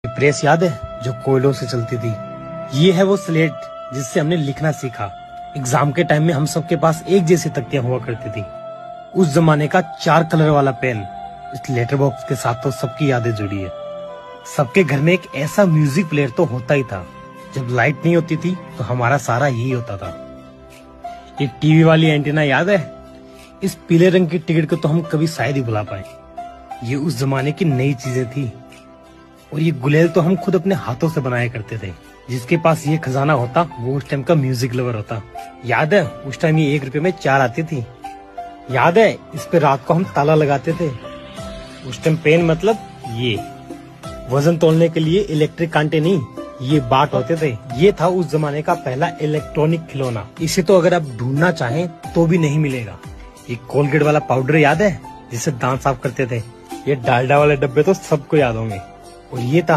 Press याद है जो कोयलों से चलती थी? ये है वो स्लेट जिससे हमने लिखना सीखा। एग्जाम के टाइम में हम सबके पास एक जैसी तख्तियां हुआ करती थी। उस जमाने का 4 कलर वाला पेन, इस लेटर बॉक्स के साथ तो सबकी यादें जुड़ी है। सबके घर में एक ऐसा म्यूजिक प्लेयर तो होता ही था। जब लाइट नहीं होती थी तो हमारा सारा यही होता था। एक टीवी वाली एंटीना याद है? इस पीले रंग की टिकट को तो हम कभी शायद ही भुला पाए। ये उस जमाने की नई चीजें थी। और ये गुलेल तो हम खुद अपने हाथों से बनाया करते थे। जिसके पास ये खजाना होता वो उस टाइम का म्यूजिक लवर होता। याद है उस टाइम ये 1 रुपए में 4 आती थी। याद है इस पे रात को हम ताला लगाते थे। उस टाइम पेन मतलब ये वजन तोलने के लिए इलेक्ट्रिक कांटे नहीं, ये बाट होते थे। ये था उस जमाने का पहला इलेक्ट्रॉनिक खिलौना। इसे तो अगर आप ढूंढना चाहें तो भी नहीं मिलेगा। एक कोलगेट वाला पाउडर याद है जिससे दांत साफ करते थे? ये डालडा वाले डब्बे तो सबको याद होंगे। और ये था